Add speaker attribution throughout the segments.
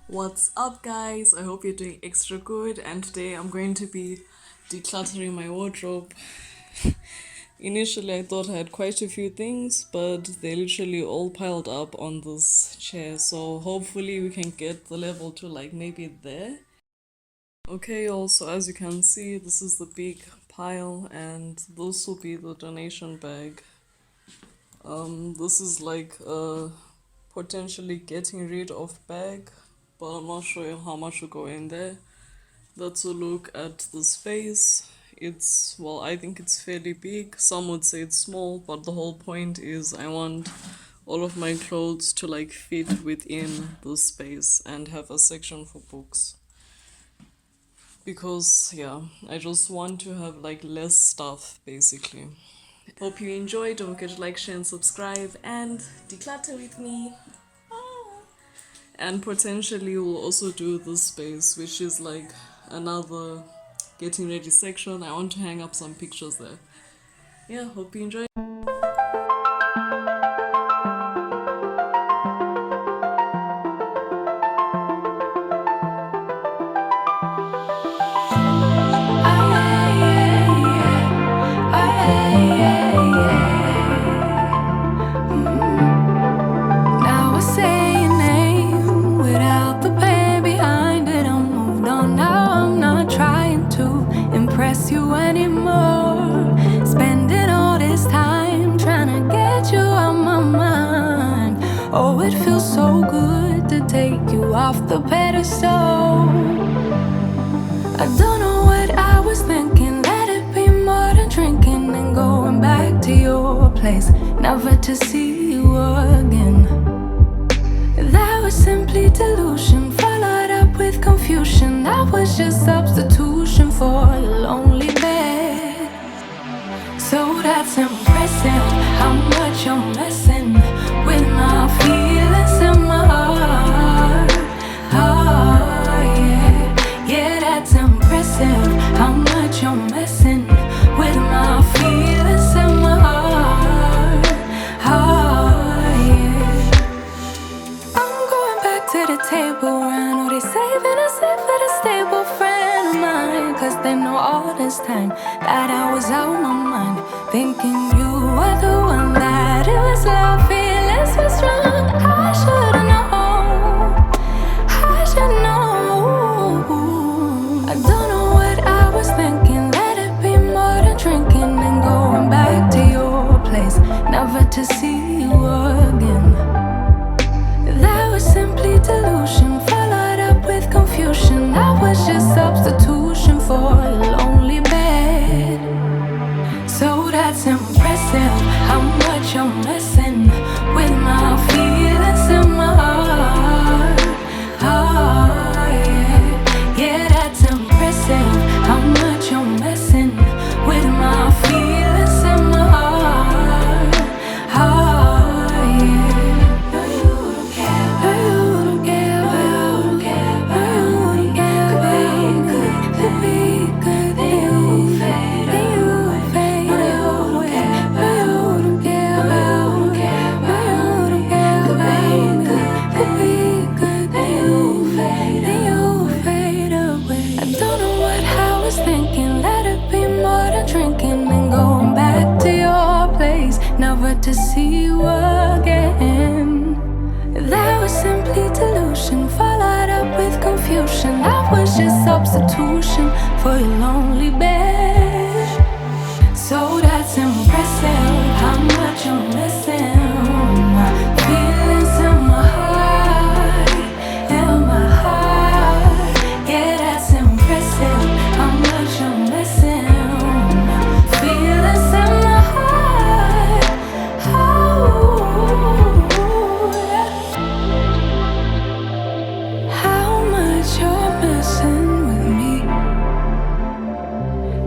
Speaker 1: What's up, guys? I hope you're doing extra good. And today I'm going to be decluttering my wardrobe. Initially, I thought I had quite a few things, but they literally all piled up on this chair. So hopefully, we can get the level to like maybe there. Okay, also, as you can see, this is the big pile, and this will be the donation bag. This is like potentially getting rid of bag, but I'm not sure how much will go in there. Let's look at the space. I think it's fairly big. Some would say it's small, but the whole point is I want all of my clothes to like fit within the space and have a section for books. Because, yeah, I just want to have like less stuff basically. Hope you enjoyed. Don't forget to like, share, and subscribe and declutter with me. And potentially we'll also do this space, which is like another getting ready section. I want to hang up some pictures there. Yeah, hope you enjoy.
Speaker 2: Now I say your name without the pain behind it. I'm moved on now. I'm not trying to impress you anymore. Spending all this time trying to get you out my mind. Oh, it feels so good to take you off the pedestal. I don't know what I was thinking. Let it be more than drinking and going back to your place, never to see you again. That was simply delusion, followed up with confusion. That was just substitution for a lonely bed. So that's impressive, how much you're messing with my feelings in my heart. Oh, yeah, yeah, that's impressive, how much you're messing with my feelings in my heart. Oh, yeah. I'm going back to the table, I know they saving us up for the stable friend of mine. Cause they know all this time that I was out my mind, thinking you were the one, that it was love, feelings were strong. I should've known, I should know. I don't know what I was thinking. Let it be more than drinking and going back to your place, never to see you again. That was simply delusion, followed up with confusion. That was just substitution for a lonely bed. So that's impressive, how much you're messing with my feelings in my heart. Oh, yeah, yeah, that's impressive, how much you're messing with my feelings in my heart. Oh, yeah. No, you don't care. No, you don't care. No, you don't care. No, you don't care. Could be good. Then you fade away. No, you don't care. No, you don't care. No, you don't care. No, you don't care. Could be good. Then you fade away. I don't know what I was thinking. Let it be more than drinking and going back to your place, never to see you again. That was simply delusion, followed up with confusion. That was just substitution for your lonely bed. So that's impressive, how much you're missing. My feelings in my heart, in my heart. Yeah, that's impressive, how much you're missing. My feelings in my heart. Oh, yeah. How much you're messing with me.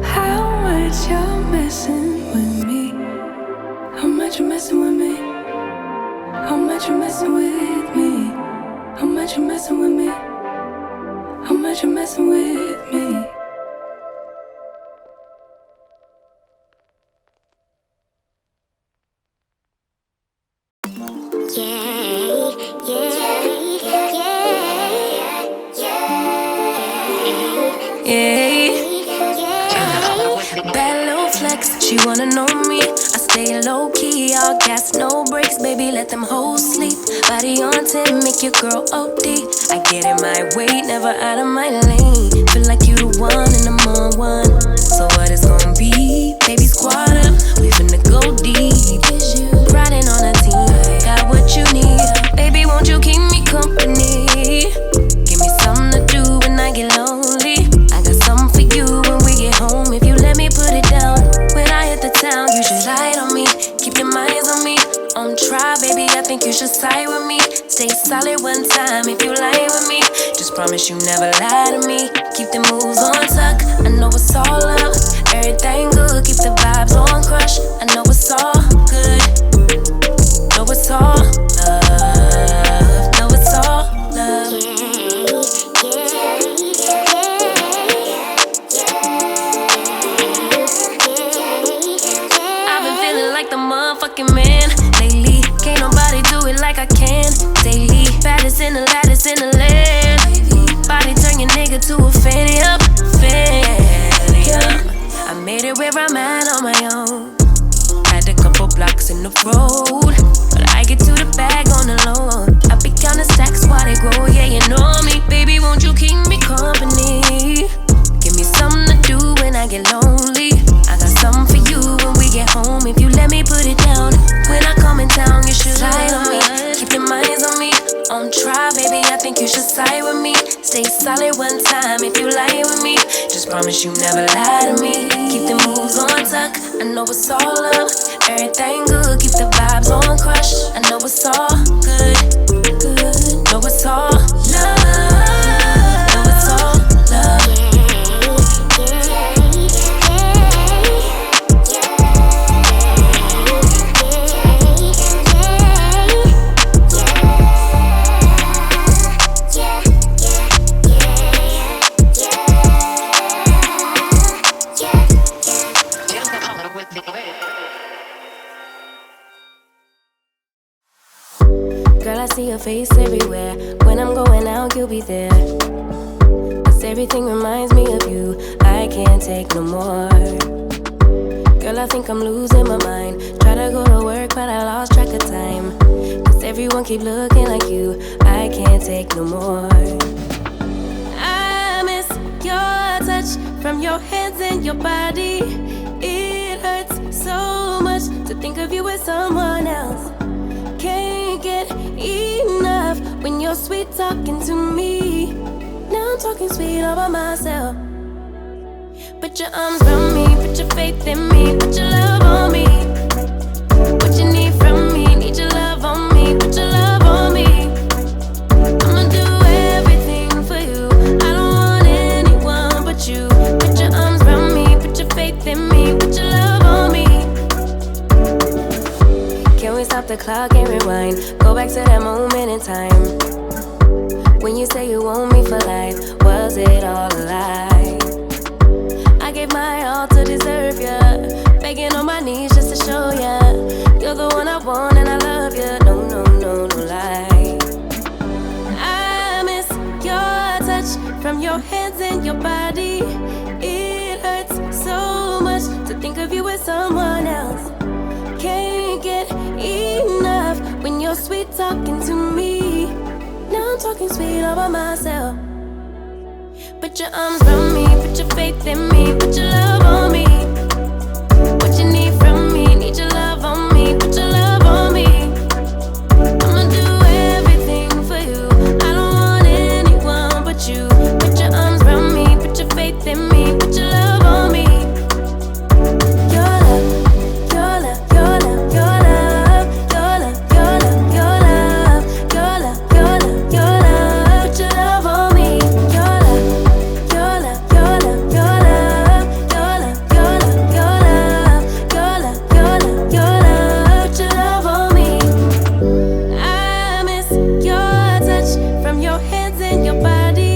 Speaker 2: How much you're messing with me. How much you're messing with me. How much you're messing with me. How much you're messing with me. How much you're messing with me.
Speaker 3: Yeah, yeah, yeah.
Speaker 2: Bad little flex, she wanna know me. I stay low key, all gas, no brakes. Baby, let them hoes sleep. Body on 10, make your girl OD. I get in my way, never out of my lane. Feel like you the one and I'm on one. So what it's gonna be? Baby, squad up, we finna go deep. Riding on a team, got what you need. Baby, won't you keep me company? Give me something to do when I get lonely. I got something for you when we get home. If you let me put it down, when I hit the town, you should ride on me. Keep your minds on me. On try, baby, I think you should side with me. Stay solid one time if you lie with me. Just promise you never lie to me. Keep the moves on tuck, I know it's all love. Everything good, keep the vibes on crush. I know it's all good, know it's all love, know it's all love. I've been feeling like the motherfucking man lately. Can't nobody do it like I can daily. Baddest in the lattice in the land. Body turn your nigga to a fanny up, fanny up. I made it where I'm at on my own. Had a couple blocks in the road, but I get to the bag on the low. I be counting stacks while they grow, yeah, you know me. Baby, won't you keep me company? Give me something to do when I get lonely. I got something for you when we get home. If you let me put it down, when I come in town, you should slide on me. Keep your minds on me. On try, baby, I think you should side with me. Stay solid one time if you lie with me. Just promise you never lie to me. Keep the moves on tuck, I know it's all love. Everything good, keep the vibes on crush. I know it's all good, good. Know it's all love, know it's all love. Girl, I see your face everywhere. When I'm going out, you'll be there. 'Cause everything reminds me of you. I can't take no more. Girl, I think I'm losing my mind. Try to go to work, but I lost track of time. 'Cause everyone keep looking like you. I can't take no more. I miss your touch from your hands and your body. It hurts so much to think of you with someone else. Can't get enough when you're sweet talking to me. Now I'm talking sweet all by myself. Put your arms around me, put your faith in me, put your love on me. What you need from me, need your love on me, put your love on me. I'ma do everything for you. I don't want anyone but you. Put your arms around me, put your faith in me, put your love on me. Can we stop the clock and rewind? Go back to that moment in time when you say you want me for life. Was it all a lie? I gave my all to deserve ya, begging on my knees just to show ya you're the one I want and I love ya. No, no, no, no lie. I miss your touch from your hands and your body. It hurts so much to think of you with someone else. Can't get enough when you're sweet talking to me. Now I'm talking sweet all by myself. Put your arms around me, put your faith in me, put your love on me. What you need from me, need your love on me, put your love on me. I'ma do everything for you. I don't want anyone but you. Put your arms around me, put your faith in me, put your love on me. Your love, your love, your love, your love, your love, your love, your love, your love, your love, your love. Put your love on me. Your love, your love, your love, your love, your love, your love, your love, your love, your love, your love. Put your love on me. I miss your touch from your hands and your body.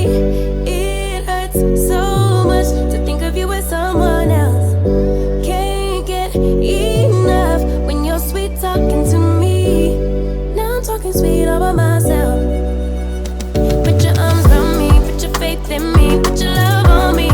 Speaker 2: It hurts so much to think of you with someone else. Can't get enough when you're sweet talking to me. Now I'm talking sweet all by myself. Put your arms around me, put your faith in me, put your love on me.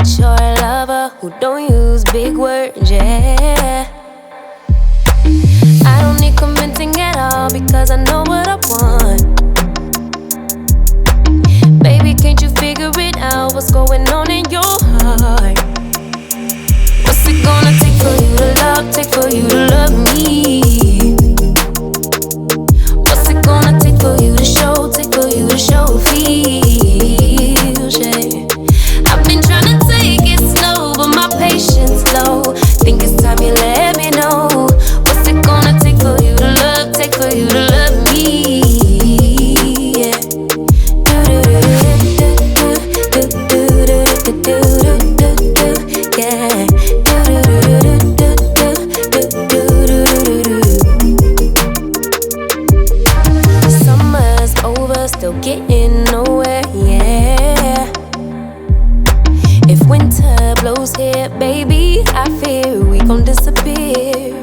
Speaker 2: mature lover who don't use big words, yeah. I don't need convincing at all because I know what I want. Baby, can't you figure it out? What's going on in your heart? What's it gonna take for you to love, take for you to love me? What's it gonna take for you to show, take for you to show feels, yeah. I've been trying to take it slow, but my patience low. Think it's time you let me know. What's it gonna take for you to love, take for you to love me? Yeah. Yeah. Summer's over, still getting nowhere, yeah. If winter blows here, baby, I fear we gon' disappear.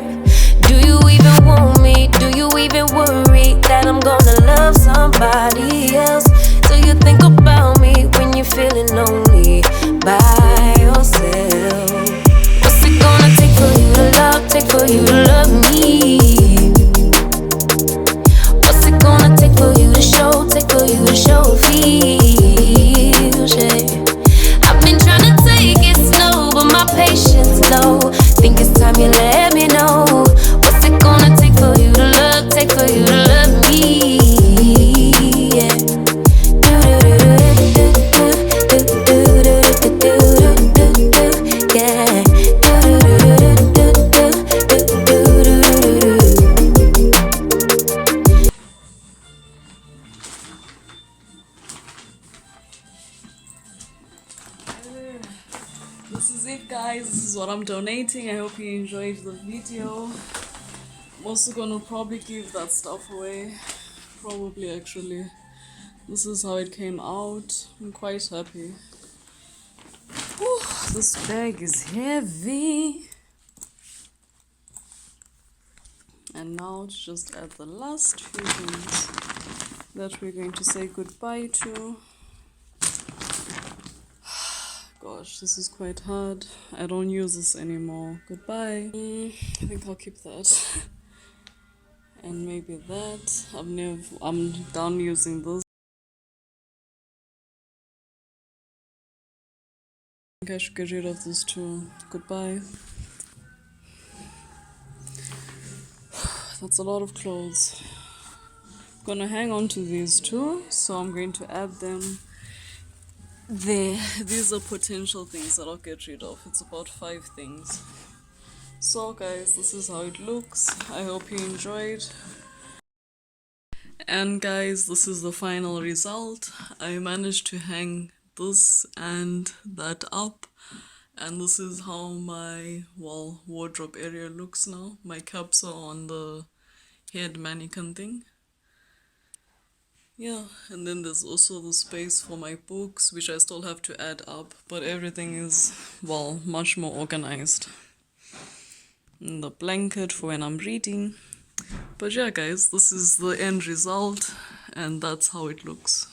Speaker 2: Do you even want me? Do you even worry that I'm gonna love somebody else? Do you think about me when you're feeling lonely by yourself? What's it gonna take for you to love, take for you to love me? What's it gonna take for you to show, take for you to show feels, yeah. I've been trying to take it slow, but my patience low. Think it's time you let me know. What's it gonna take for you to love, take for you to love me? Yeah. Yeah.
Speaker 1: This is it, guys. This is what I'm donating. I hope you enjoyed the video. I'm also gonna probably give that stuff away. Probably, actually. This is how it came out. I'm quite happy. Whew, this bag is heavy. And now to just add the last few things that we're going to say goodbye to. Gosh, this is quite hard. I don't use this anymore. Goodbye. I think I'll keep that. And maybe that. I'm done using this. I think I should get rid of this too. Goodbye. That's a lot of clothes. I'm gonna hang on to these two, so I'm going to add them there. These are potential things that I'll get rid of. It's about 5 things. So guys, this is how it looks. I hope you enjoyed. And guys, this is the final result. I managed to hang this and that up, and this is how my wardrobe area looks now. My caps are on the head mannequin thing. Yeah, and then there's also the space for my books, which I still have to add up, but everything is, much more organized. And the blanket for when I'm reading. But yeah, guys, this is the end result, and that's how it looks.